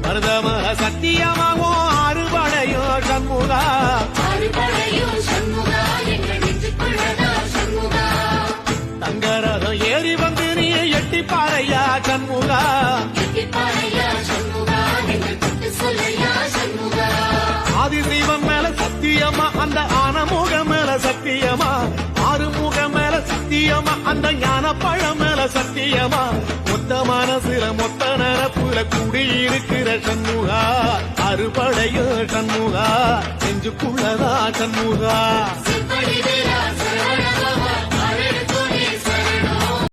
மருதமர சத்தியமாவோ அறுபடையோ சண்முகா தங்கரதம் ஏறி வந்து நீ எட்டி பாறையா சண்முகா ஆதிசைவம் மேல சத்தியமா அந்த ஆனமுகம் மேல சத்தியமா ஆறுமுகம் மேல சத்தியமா அந்த ஞான பழம் மேல சத்தியமா மொத்த மனசுல மொத்த நரப்புல குடியிருக்கிற சண்முகா அறுபடையோ சண்முகா நெஞ்சுக்குள்ளதா சண்முகா